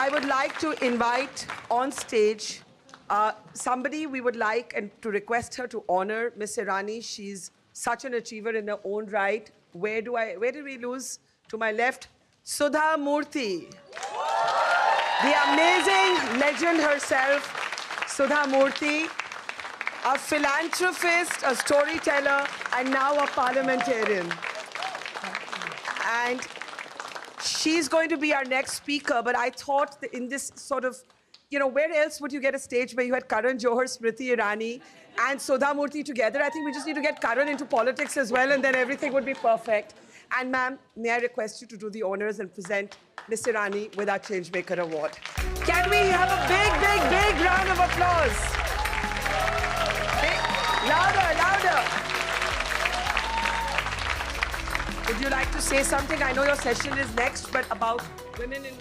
I would like to invite on stage somebody we would like and to request her to honor Miss Irani. She's such an achiever in her own right. Where did we lose? To my left, Sudha Murty. The amazing legend herself, Sudha Murty, a philanthropist, a storyteller, and now a parliamentarian. And she's going to be our next speaker, but I thought that in this sort of, where else would you get a stage where you had Karan Johar, Smriti Irani, and Sudha Murty together? I think we just need to get Karan into politics as well, and then everything would be perfect. And ma'am, may I request you to do the honors and present Miss Irani with our Changemaker Award. Can we have a big, big, big round of applause? Big, louder, louder. Would you like to say something? I know your session is next, but about women in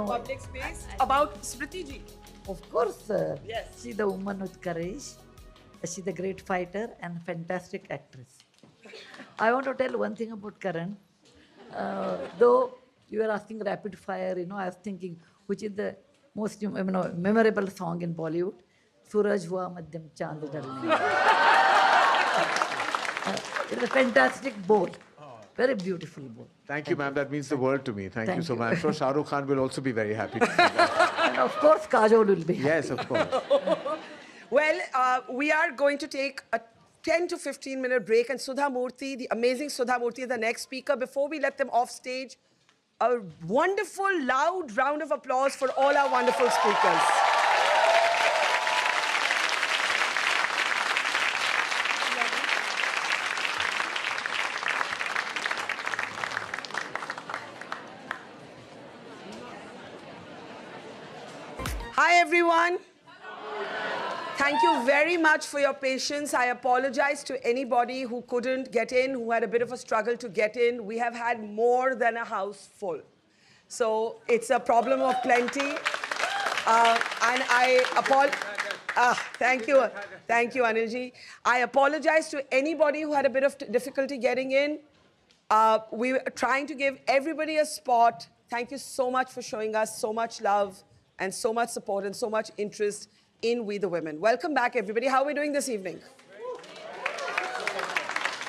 public space, about Smriti ji. Of course, yes. She's the woman with courage. She's a great fighter and fantastic actress. I want to tell one thing about Karan. Though you were asking rapid fire, I was thinking, which is the most memorable song in Bollywood? Suraj hua madhyam chand dalne. It's a fantastic bowl. Very beautiful bowl. Thank you, ma'am. That means the world to me. Thank you so much. I'm sure Shah Rukh Khan will also be very happy to see that. And of course, Kajol will be happy. Yes, of course. Well, we are going to take a 10 to 15 minute break, and Sudha Murty, the amazing Sudha Murty, is the next speaker. Before we let them off stage, a wonderful, loud round of applause for all our wonderful speakers. Hi, everyone. Thank you very much for your patience. I apologize to anybody who couldn't get in, who had a bit of a struggle to get in. We have had more than a house full. So it's a problem of plenty. And I apologize. Thank you. Thank you, Anilji. I apologize to anybody who had a bit of difficulty getting in. We were trying to give everybody a spot. Thank you so much for showing us so much love and so much support and so much interest in We the Women. Welcome back, everybody. How are we doing this evening?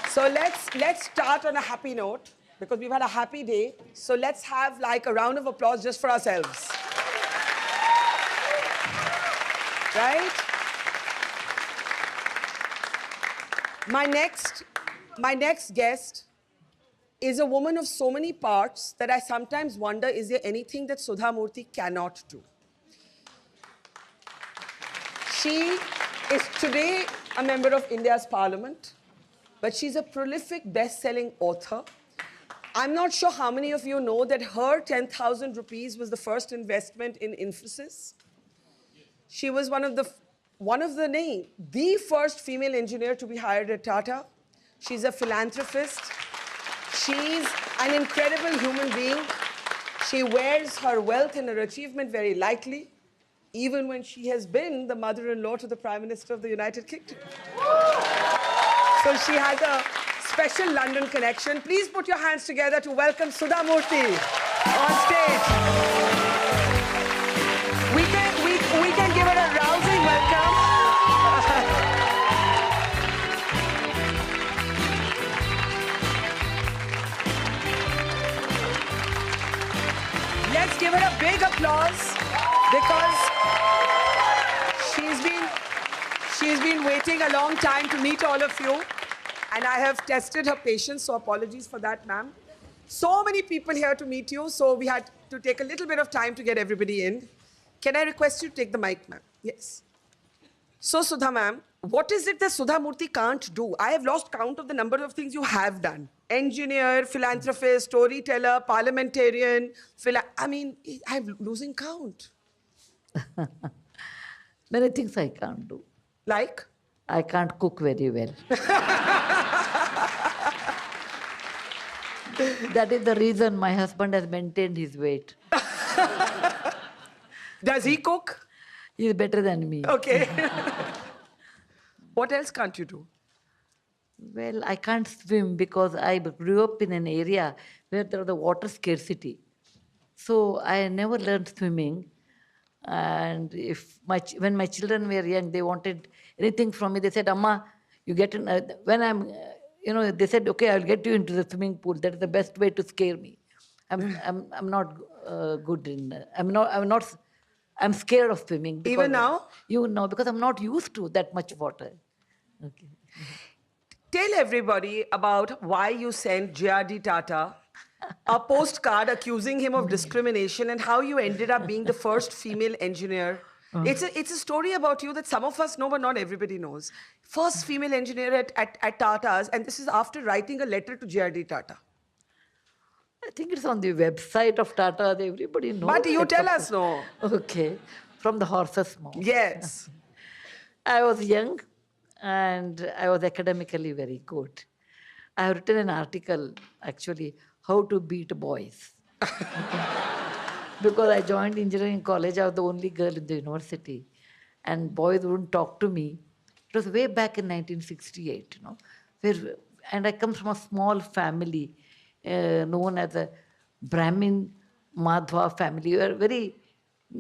So let's start on a happy note, because we've had a happy day. So let's have like a round of applause just for ourselves. Right? My next guest is a woman of so many parts that I sometimes wonder, is there anything that Sudha Murty cannot do? She is today a member of India's parliament, but she's a prolific best-selling author. I'm not sure how many of you know that her 10,000 rupees was the first investment in Infosys. She was the first female engineer to be hired at Tata. She's a philanthropist. She's an incredible human being. She wears her wealth and her achievement very lightly, even when she has been the mother-in-law to the Prime Minister of the United Kingdom. So she has a special London connection. Please put your hands together to welcome Sudha Murty on stage. We can give her a rousing welcome. Let's give her a big applause, because she's been waiting a long time to meet all of you, and I have tested her patience, so apologies for that, ma'am. So many people here to meet you, so we had to take a little bit of time to get everybody in. Can I request you to take the mic, ma'am? Yes. So, Sudha, ma'am, what is it that Sudha Murty can't do? I have lost count of the number of things you have done. Engineer, philanthropist, storyteller, parliamentarian, I'm losing count. Many things I can't do. Like? I can't cook very well. That is the reason my husband has maintained his weight. Does he cook? He's better than me. Okay. What else can't you do? Well, I can't swim because I grew up in an area where there was a water scarcity. So I never learned swimming. And when my children were young, they wanted anything from me. They said, "Amma, you get in." When they said, "Okay, I'll get you into the swimming pool. That is the best way to scare me." I'm not good in. I'm not. I'm scared of swimming. Because Even now? Because I'm not used to that much water. Okay. Tell everybody about why you sent J.R.D. Tata a postcard accusing him of discrimination and how you ended up being the first female engineer. It's a story about you that some of us know, but not everybody knows. First female engineer at Tata's, and this is after writing a letter to J.R.D. Tata. I think it's on the website of Tata. Everybody knows. But you it. tell us, no. Okay. From the horse's mouth. Yes. I was young and I was academically very good. I have written an article, actually, how to beat boys. Because I joined engineering college, I was the only girl in the university. And boys wouldn't talk to me. It was way back in 1968, and I come from a small family known as a Brahmin Madhva family. We are very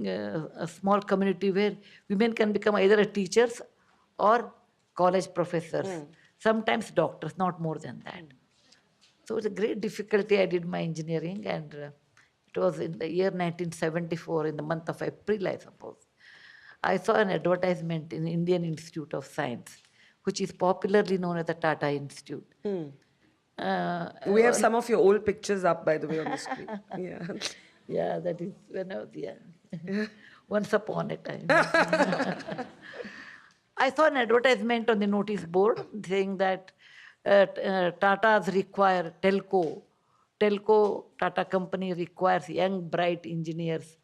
a small community where women can become either teachers or college professors, sometimes doctors, not more than that. So it's a great difficulty. I did my engineering, and it was in the year 1974, in the month of April, I suppose. I saw an advertisement in Indian Institute of Science, which is popularly known as the Tata Institute. We have some of your old pictures up, by the way, on the screen. Yeah. Yeah, that is when I was young. Once upon a time. I saw an advertisement on the notice board saying that Tata's require TELCO. TELCO, Tata company, requires young, bright engineers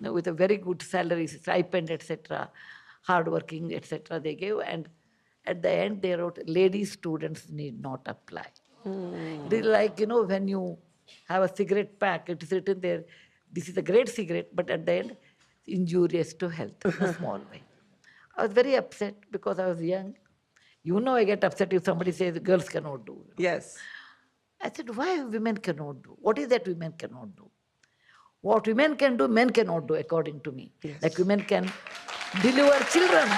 with a very good salary, stipend, etc., hardworking, etc. they gave. And at the end, they wrote, lady students need not apply. It is like, when you have a cigarette pack, it is written there, this is a great cigarette, but at the end, injurious to health in a small way. I was very upset because I was young. I get upset if somebody says girls cannot do. Yes. I said, why women cannot do? What is that women cannot do? What women can do, men cannot do, according to me. Yes. Like women can deliver children.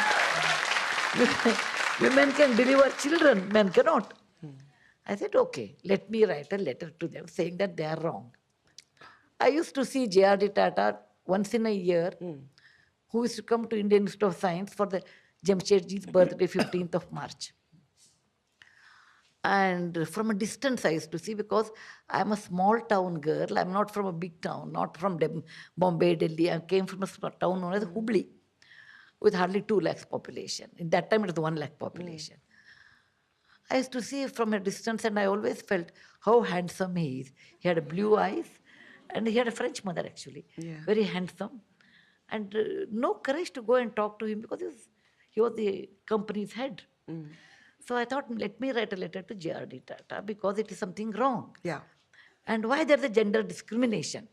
Women can deliver children, men cannot. I said, okay, let me write a letter to them saying that they are wrong. I used to see J.R.D. Tata once in a year, who used to come to Indian Institute of Science for the Jamshedji's birthday, 15th of March. And from a distance I used to see, because I'm a small town girl. I'm not from a big town, not from Bombay, Delhi. I came from a small town known as Hubli, with hardly 2 lakhs population. In that time, it was 1 lakh population. I used to see from a distance, and I always felt how handsome he is. He had blue eyes, and he had a French mother, actually. Yeah. Very handsome. And no courage to go and talk to him, because he was the company's head. So I thought, let me write a letter to J.R.D. Tata, because it is something wrong. Yeah. And why there's a gender discrimination.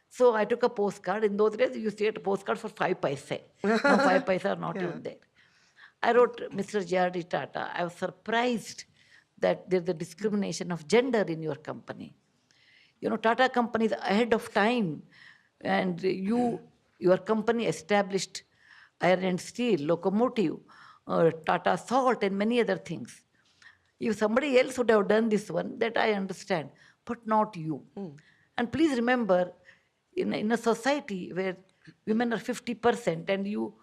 So I took a postcard. In those days, you used to get a postcard for 5 paise. Now 5 paise are not even there. I wrote, Mr. J.R.D. Tata, I was surprised that there's a discrimination of gender in your company. Tata company is ahead of time. And your company established iron and steel, locomotive, Tata Salt, and many other things. If somebody else would have done this one, that I understand, but not you. And please remember, in a society where women are 50%, and you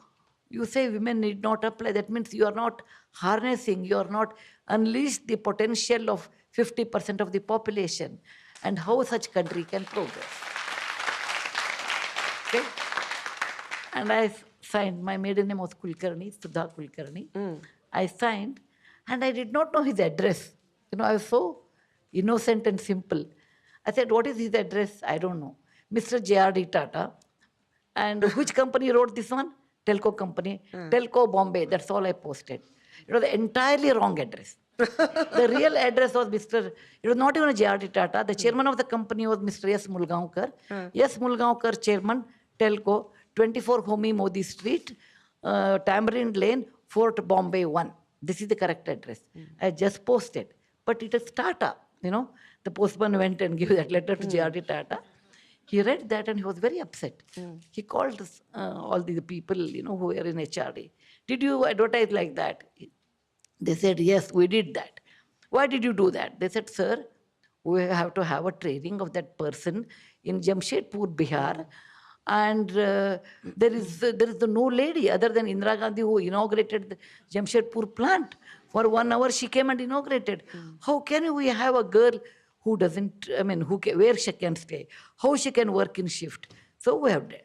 say women need not apply, that means you are not harnessing, you are not unleashed the potential of 50% of the population, and how such country can progress. Okay? And I signed, my maiden name was Kulkarni, Sudha Kulkarni. I signed, and I did not know his address. I was so innocent and simple. I said, what is his address? I don't know. Mr. J.R.D. Tata. And which company wrote this one? TELCO company. TELCO Bombay. That's all I posted. It was the entirely wrong address. The real address was it was not even a J.R.D. Tata. The chairman of the company was Mr. S. Mulgaonkar. S. Mulgaonkar, chairman, TELCO, 24 Homi Modi Street, Tamarind Lane, Fort Bombay 1. This is the correct address. I just posted. But it is Tata, The postman went and gave that letter to J.R.D. Tata. He read that and he was very upset. He called all the people, who were in HRD. Did you advertise like that? They said, yes, we did that. Why did you do that? They said, sir, we have to have a training of that person in Jamshedpur, Bihar. And there is no lady other than Indira Gandhi who inaugurated the Jamshedpur plant. For 1 hour she came and inaugurated. How can we have a girl who doesn't, where she can stay, how she can work in shift? So we have done.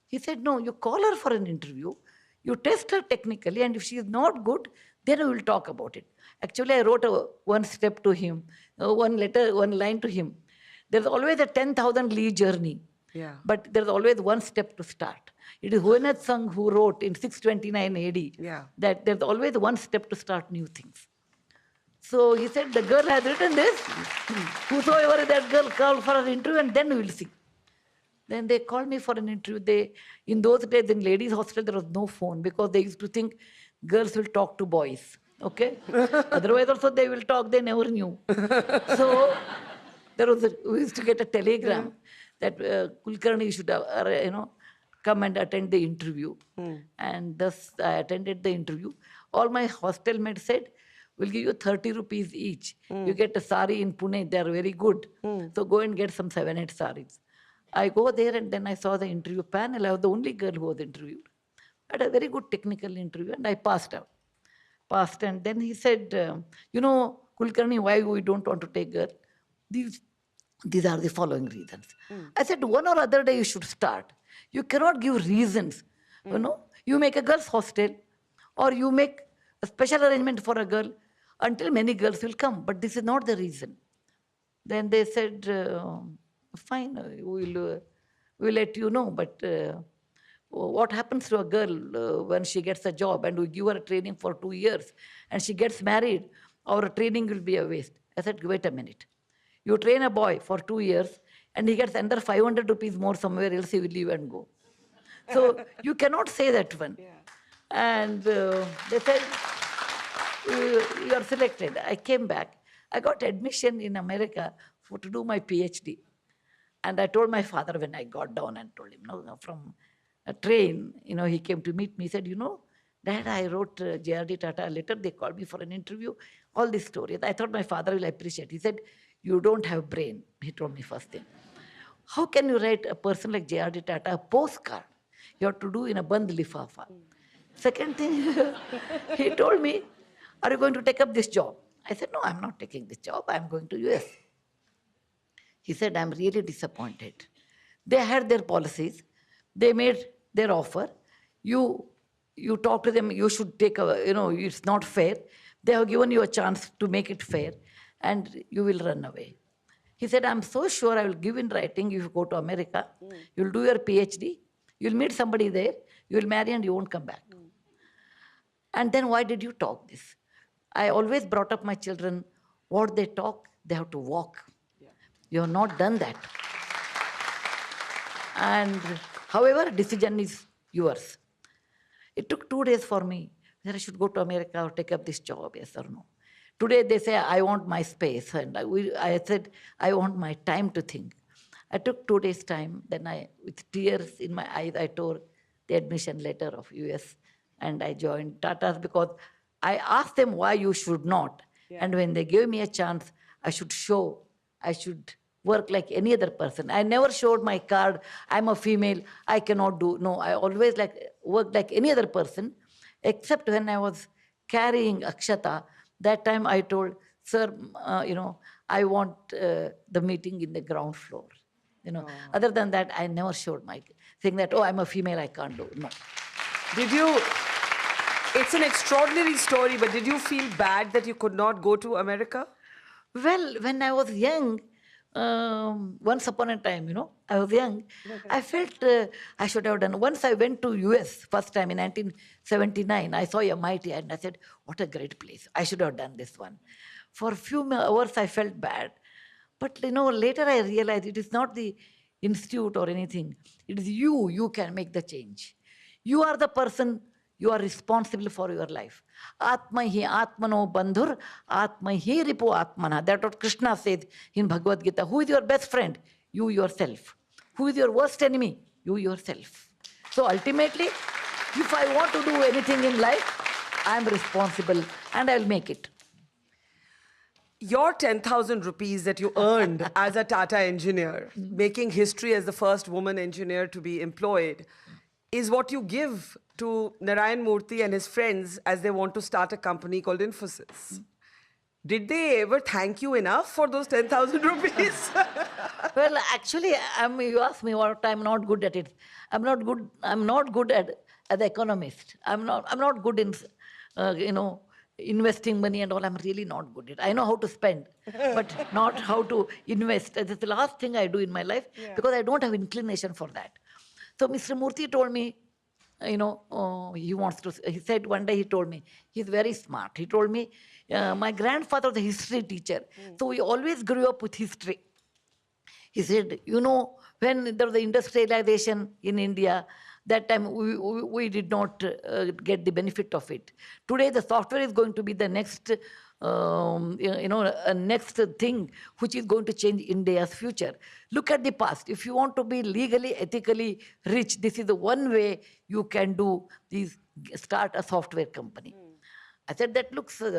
He said, no, you call her for an interview, you test her technically, and if she is not good, then we will talk about it. Actually, I wrote one step to him, one line to him. There's always a 10,000 li journey. Yeah. But there's always one step to start. It is Huenat Sangh who wrote in 629 AD that there's always one step to start new things. So he said, the girl has written this. Whosoever that girl, call for an interview and then we will see. Then they called me for an interview. In those days, in ladies' hostel, there was no phone because they used to think girls will talk to boys. Okay? Otherwise also they will talk, they never knew. So we used to get a telegram that Kulkarni should come and attend the interview. And thus I attended the interview. All my hostel mates said, we'll give you 30 rupees each. You get a sari in Pune, they're very good. So go and get some 7-8 saris. I go there and then I saw the interview panel. I was the only girl who was interviewed. I had a very good technical interview and I passed out. And then he said, Kulkarni, why we don't want to take girl? These are the following reasons. I said, one or other day you should start. You cannot give reasons. You make a girls' hostel or you make a special arrangement for a girl until many girls will come. But this is not the reason. Then they said, fine, we'll let you know. But what happens to a girl when she gets a job and we give her a training for 2 years and she gets married, our training will be a waste. I said, wait a minute. You train a boy for 2 years and he gets under 500 rupees more somewhere else, he will leave and go. So you cannot say that one. And they said, you are selected. I came back. I got admission in America to do my PhD. And I told my father when I got down and told him, from a train, he came to meet me. He said, Dad, I wrote JRD Tata a letter. They called me for an interview. All these stories. I thought my father will appreciate. He said, you don't have brain. He told me first thing. How can you write a person like JRD Tata a postcard? You have to do in a band lifafa. Second thing, he told me, are you going to take up this job? I said, no, I'm not taking this job. I'm going to US. He said, I'm really disappointed. They had their policies. They made their offer. You talk to them, you should take it's not fair. They have given you a chance to make it fair and you will run away. He said, I'm so sure I will give in writing if you go to America. You'll do your PhD. You'll meet somebody there. You'll marry and you won't come back. And then why did you talk this? I always brought up my children, what they talk, they have to walk. You have not done that. And however, decision is yours. It took 2 days for me that I should go to America or take up this job, yes or no. Today they say, I want my space. And I said, I want my time to think. I took 2 days' time. Then with tears in my eyes, I tore the admission letter of US. And I joined Tata's because I asked them why you should not. And when they gave me a chance, I should work like any other person. I never showed my card, I'm a female, I cannot do. No, I always worked like any other person, except when I was carrying Akshata. That time I told, sir, I want the meeting in the ground floor. Other than that, I never showed my saying that, I'm a female, I can't do. No. Did you, it's an extraordinary story, but did you feel bad that you could not go to America? Well, when I was young, once upon a time, I was young, I felt I should have done. Once I went to US first time in 1979, I saw MIT and I said, what a great place. I should have done this one. For a few hours, I felt bad. But, later I realized it is not the institute or anything. It is you can make the change. You are the person, you are responsible for your life. Atma hi atmano bandhur, atma hi ripu atmana. That's what Krishna said in Bhagavad Gita. Who is your best friend? You yourself. Who is your worst enemy? You yourself. So ultimately, if I want to do anything in life, I am responsible and I will make it. Your 10,000 rupees that you earned as a Tata engineer, making history as the first woman engineer to be employed, is what you give to Narayan Murthy and his friends as they want to start a company called Infosys. Did they ever thank you enough for those 10,000 rupees? Well, actually, you asked me what I'm not good at it. I'm not good at as an economist. I'm not good in, investing money and all. I'm really not good at it. I know how to spend, but not how to invest. That's the last thing I do in my life because I don't have inclination for that. So Mr. Murthy told me, he said one day, he told me, he's very smart. He told me, my grandfather was a history teacher. So we always grew up with history. He said, when there was the industrialization in India, that time we did not get the benefit of it. Today, the software is going to be the next, next thing which is going to change India's future. Look at the past. If you want to be legally, ethically rich, this is the one way you can do this, start a software company. I said, the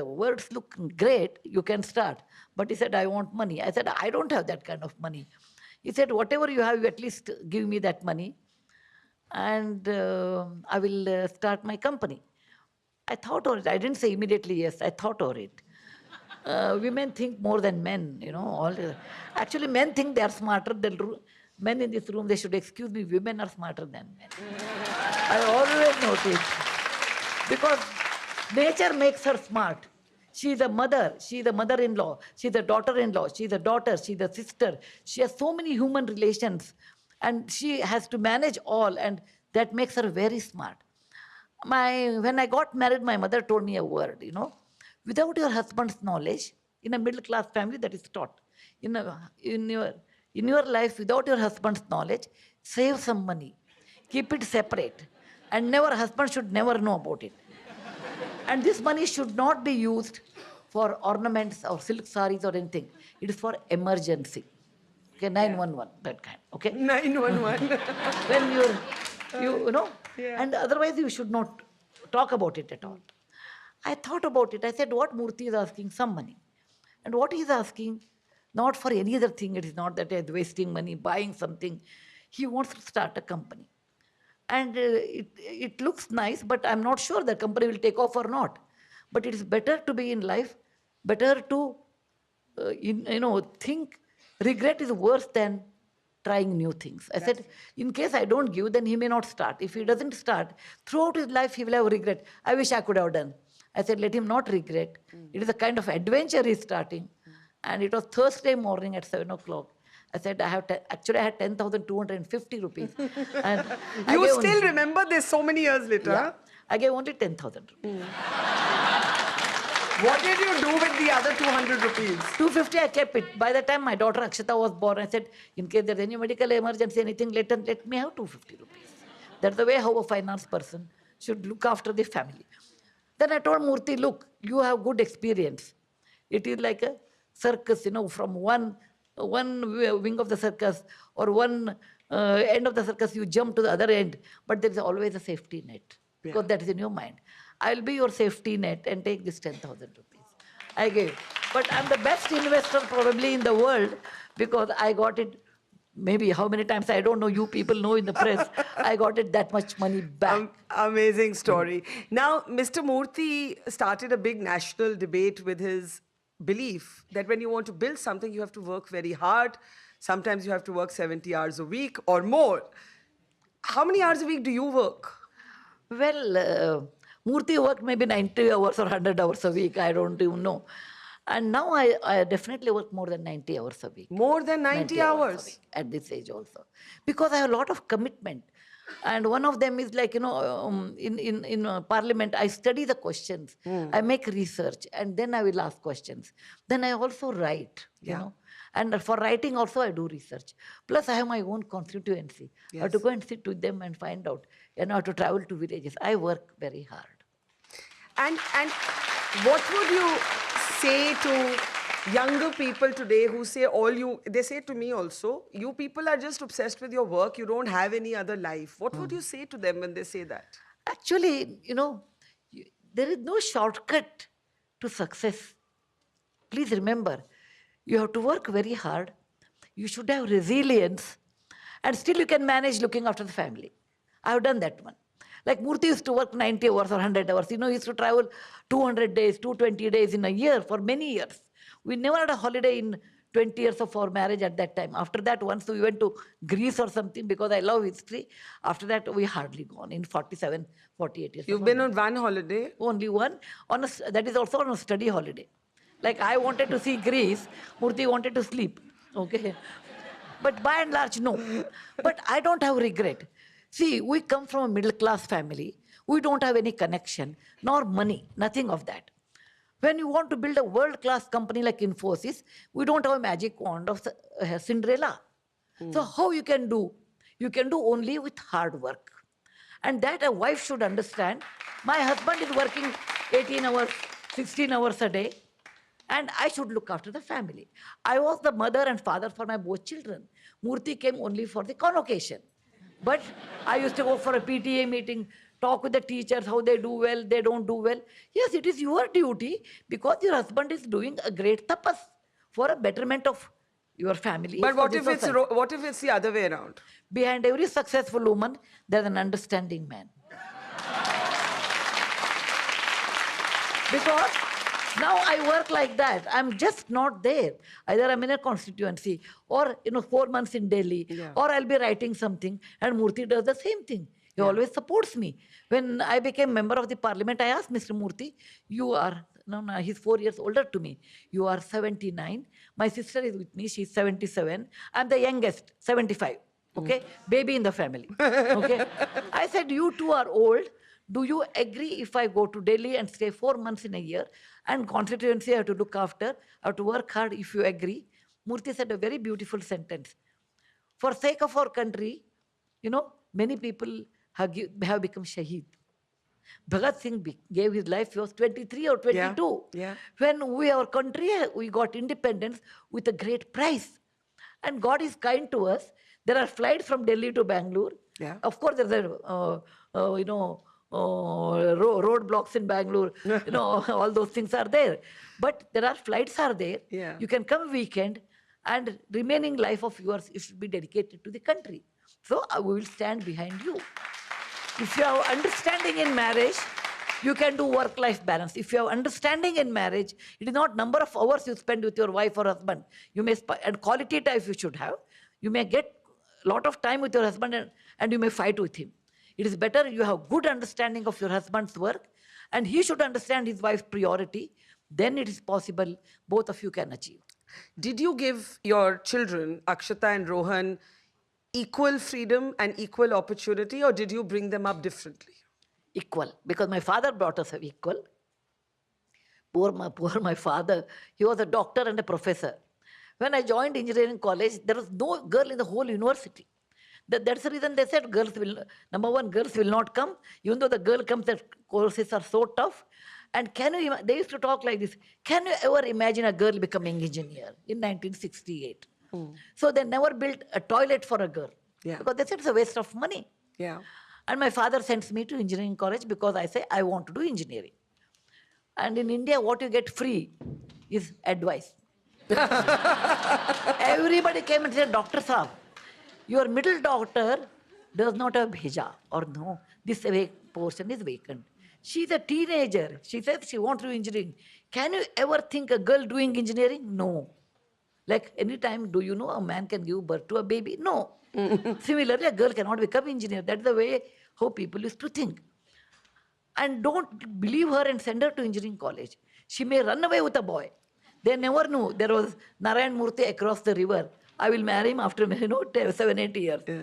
words look great, you can start. But he said, I want money. I said, I don't have that kind of money. He said, whatever you have, you at least give me that money and I will start my company. I thought of it. I didn't say immediately yes. I thought of it. Women think more than men, Actually, men think they are smarter than men in this room. They should excuse me. Women are smarter than men. I always notice. Because nature makes her smart. She is a mother. She is a mother-in-law. She is a daughter-in-law. She is a daughter. She is a sister. She has so many human relations. And she has to manage all. And that makes her very smart. When I got married, my mother told me a word, Without your husband's knowledge, in a middle-class family, that is taught. In your life, without your husband's knowledge, save some money. Keep it separate. And husband should never know about it. And this money should not be used for ornaments or silk saris or anything. It is for emergency. Okay, 911, that kind. Okay? 911. When and otherwise you should not talk about it at all. I thought about it. I said, what Murthy is asking? Some money. And what he is asking, not for any other thing. It is not that he is wasting money, buying something. He wants to start a company. And it looks nice, but I'm not sure the company will take off or not. But it is better to be in life, better to, think regret is worse than trying new things. I said, in case I don't give, then he may not start. If he doesn't start, throughout his life, he will have regret. I wish I could have done. I said, let him not regret. It is a kind of adventure he's starting. And it was Thursday morning at 7 o'clock. I said, I had 10,250 rupees. And you still remember this so many years later? Yeah, I gave only 10,000 rupees. What did you do with the other 200 rupees? 250, I kept it. By the time my daughter Akshata was born, I said, in case there's any medical emergency, anything, let me have 250 rupees. That's the way how a finance person should look after the family. Then I told Murthy, look, you have good experience. It is like a circus, from one wing of the circus or one end of the circus, you jump to the other end. But there is always a safety net because that is in your mind. I'll be your safety net and take this 10,000 rupees. I gave. But I'm the best investor probably in the world because I got it maybe how many times, I don't know, you people know in the press, I got it that much money back. Amazing story. Now, Mr. Murthy started a big national debate with his belief that when you want to build something, you have to work very hard. Sometimes you have to work 70 hours a week or more. How many hours a week do you work? Well, Murthy worked maybe 90 hours or 100 hours a week. I don't even know. And now I definitely work more than 90 hours a week. More than 90 hours? A week at this age also. Because I have a lot of commitment. And one of them is like, in Parliament, I study the questions. I make research and then I will ask questions. Then I also write, you know. And for writing also I do research. Plus I have my own constituency. I have to go and sit with them and find out. And I have to travel to villages. I work very hard. And what would you say to younger people today who say they say to me also, you people are just obsessed with your work, you don't have any other life. What would you say to them when they say that? Actually, there is no shortcut to success. Please remember, you have to work very hard. You should have resilience. And still you can manage looking after the family. I have done that one. Like Murthy used to work 90 hours or 100 hours. He used to travel 200 days, 220 days in a year for many years. We never had a holiday in 20 years of our marriage at that time. After that, once we went to Greece or something because I love history. After that, we hardly gone in 47, 48 years. You've been on one holiday? Only one. That is also on a study holiday. Like I wanted to see Greece, Murthy wanted to sleep. Okay. But by and large, no. But I don't have regret. See, we come from a middle class family. We don't have any connection, nor money, nothing of that. When you want to build a world-class company like Infosys, we don't have a magic wand of Cinderella. So how you can do? You can do only with hard work. And that a wife should understand. My husband is working 18 hours, 16 hours a day. And I should look after the family. I was the mother and father for my both children. Murthy came only for the convocation. But I used to go for a PTA meeting, talk with the teachers, how they do well, they don't do well. Yes, it is your duty because your husband is doing a great tapas for a betterment of your family. But what if it's the other way around? Behind every successful woman, there's an understanding man. Because now I work like that. I'm just not there. Either I'm in a constituency or 4 months in Delhi, or I'll be writing something, and Murthy does the same thing. He always supports me. When I became member of the parliament, I asked Mr. Murthy, he's 4 years older to me. You are 79. My sister is with me. She's 77. I'm the youngest, 75. Okay? Baby in the family. Okay? I said, you two are old. Do you agree if I go to Delhi and stay 4 months in a year and constituency I have to look after, I have to work hard if you agree? Murthy said a very beautiful sentence. For sake of our country, many people have become shaheed. Bhagat Singh gave his life, he was 23 or 22. Yeah. When our country, we got independence with a great price. And God is kind to us. There are flights from Delhi to Bangalore. Yeah. Of course, there's roadblocks in Bangalore, all those things are there. But there are flights are there. Yeah. You can come weekend and remaining life of yours, you should be dedicated to the country. So we will stand behind you. If you have understanding in marriage, you can do work-life balance. If you have understanding in marriage, it is not number of hours you spend with your wife or husband. You may and quality time you should have. You may get a lot of time with your husband and you may fight with him. It is better you have good understanding of your husband's work and he should understand his wife's priority. Then it is possible both of you can achieve. Did you give your children, Akshata and Rohan, equal freedom and equal opportunity, or did you bring them up differently? Equal, because my father brought us equal. Poor my father, he was a doctor and a professor. When I joined engineering college, there was no girl in the whole university. That's the reason they said number one, girls will not come. Even though the girl comes, the courses are so tough. And they used to talk like this, can you ever imagine a girl becoming engineer in 1968? So they never built a toilet for a girl. Yeah. Because they said it's a waste of money. Yeah. And my father sends me to engineering college because I say, I want to do engineering. And in India, what you get free is advice. Everybody came and said, Dr. Saab, your middle daughter does not have bheja, or no, this portion is vacant. She's a teenager. She says she wants to do engineering. Can you ever think a girl doing engineering? No. Like anytime, do you know a man can give birth to a baby? No. Similarly, a girl cannot become engineer. That's the way how people used to think. And don't believe her and send her to engineering college. She may run away with a boy. They never knew there was Narayan Murthy across the river. I will marry him after 7-8 years. Yeah.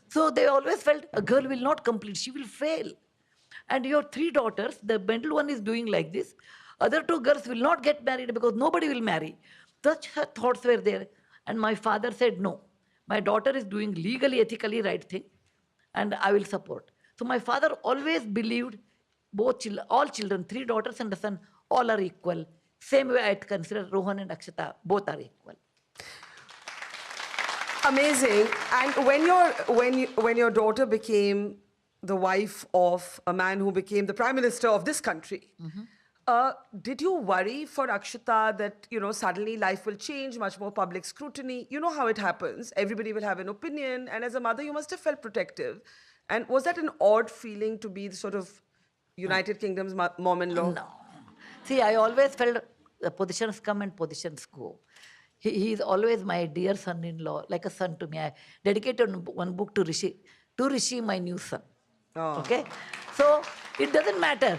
So they always felt a girl will not complete. She will fail. And your 3 daughters, the middle one is doing like this. Other 2 girls will not get married because nobody will marry. Such thoughts were there. And my father said, no, my daughter is doing legally, ethically right thing. And I will support. So my father always believed all children, 3 daughters and a son, all are equal. Same way I consider Rohan and Akshata, both are equal. Amazing. And when your daughter became the wife of a man who became the Prime Minister of this country, did you worry for Akshata that, suddenly life will change, much more public scrutiny? You know how it happens. Everybody will have an opinion. And as a mother, you must have felt protective. And was that an odd feeling to be the sort of United Kingdom's mom-in-law? No. See, I always felt the positions come and positions go. He is always my dear son-in-law, like a son to me. I dedicated one book to Rishi, my new son. Oh. Okay? So, it doesn't matter.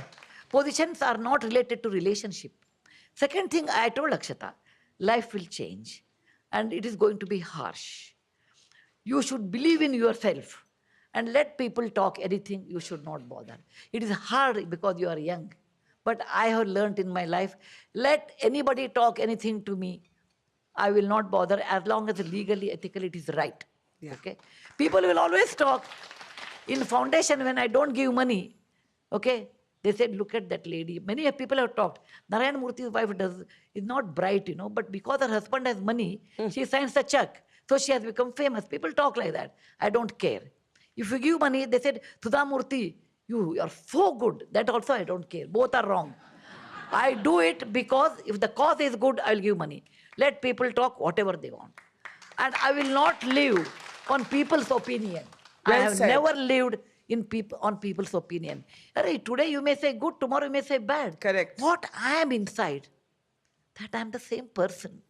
Positions are not related to relationship. Second thing, I told Akshata, life will change and it is going to be harsh. You should believe in yourself and let people talk anything, you should not bother. It is hard because you are young. But I have learned in my life, let anybody talk anything to me, I will not bother as long as legally, ethically it is right. Yeah. Okay? People will always talk. In foundation, when I don't give money, okay, they said, look at that lady. Many people have talked. Narayana Murthy's wife is not bright, but because her husband has money, she signs a check. So she has become famous. People talk like that. I don't care. If you give money, they said, Sudha Murty, you are so good. That also I don't care. Both are wrong. I do it because if the cause is good, I will give money. Let people talk whatever they want. And I will not live on people's opinion. I have never lived on people's opinion. Today you may say good, tomorrow you may say bad. Correct. What I am inside, that I am the same person.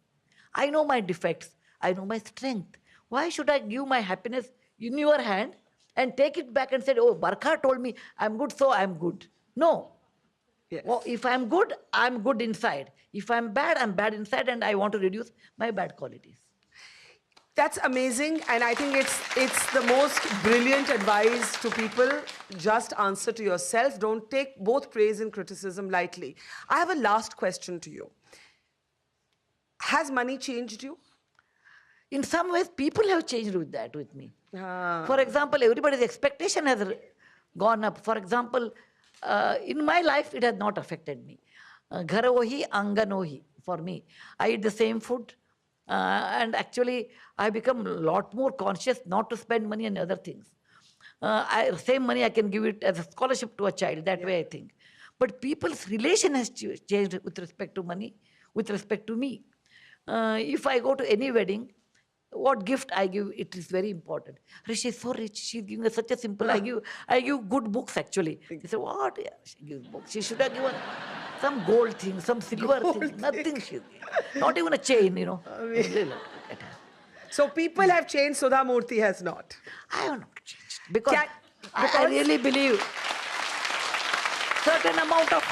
I know my defects. I know my strength. Why should I give my happiness in your hand and take it back and say, oh, Barkha told me I'm good, so I'm good. No. Yes. Well, if I'm good inside. If I'm bad inside, and I want to reduce my bad qualities. That's amazing, and I think it's the most brilliant advice to people. Just answer to yourself. Don't take both praise and criticism lightly. I have a last question to you. Has money changed you? In some ways, people have changed with me. For example, everybody's expectation has gone up. For example, in my life, it has not affected me. Ghar ohi, angan ohi for me. I eat the same food. And actually, I become a lot more conscious not to spend money on other things. Same money, I can give it as a scholarship to a child. That way, I think. But people's relation has changed with respect to money, with respect to me. If I go to any wedding, what gift I give, it is very important. She's so rich, she's giving us such a simple, I give good books actually. They say, what? Yeah, she gives books. She should have given some gold thing, some silver thing, nothing. Not even a chain, So people have changed, Sudha Murty has not. I have not changed. Because I really believe certain amount of,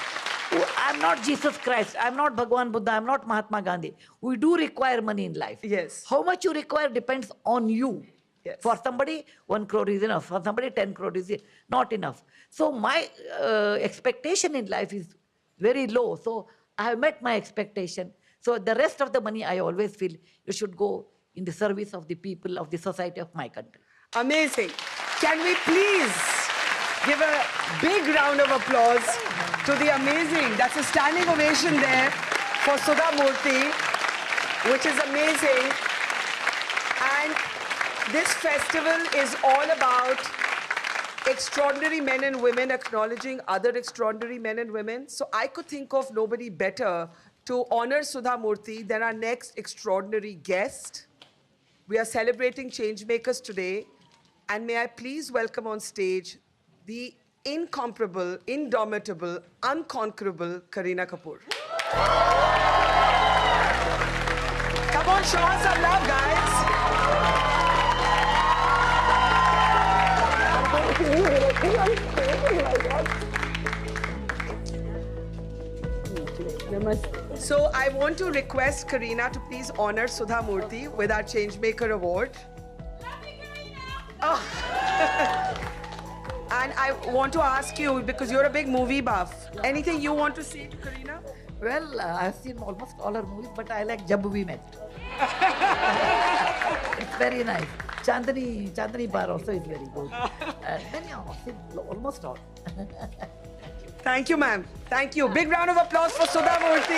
I'm not Jesus Christ, I'm not Bhagwan Buddha, I'm not Mahatma Gandhi. We do require money in life. Yes. How much you require depends on you. Yes. For somebody, 1 crore is enough. For somebody, 10 crore is not enough. So my expectation in life is very low. So I have met my expectation. So the rest of the money, I always feel it should go in the service of the people, of the society of my country. Amazing. Can we please give a big round of applause to the amazing, that's a standing ovation there for Sudha Murty, which is amazing. And this festival is all about extraordinary men and women acknowledging other extraordinary men and women. So I could think of nobody better to honor Sudha Murty than our next extraordinary guest. We are celebrating changemakers today. And may I please welcome on stage the incomparable, indomitable, unconquerable Kareena Kapoor. Come on, show us some love, guys. So I want to request Kareena to please honor Sudha Murty with our Changemaker Award. Oh. And I want to ask you, because you're a big movie buff, anything you want to say to Kareena? Well, I've seen almost all her movies, but I like Jab We Met. It's very nice. Chandani Bar also is very good. Many, almost all. Thank you, ma'am. Thank you. Big round of applause for Sudha Murty.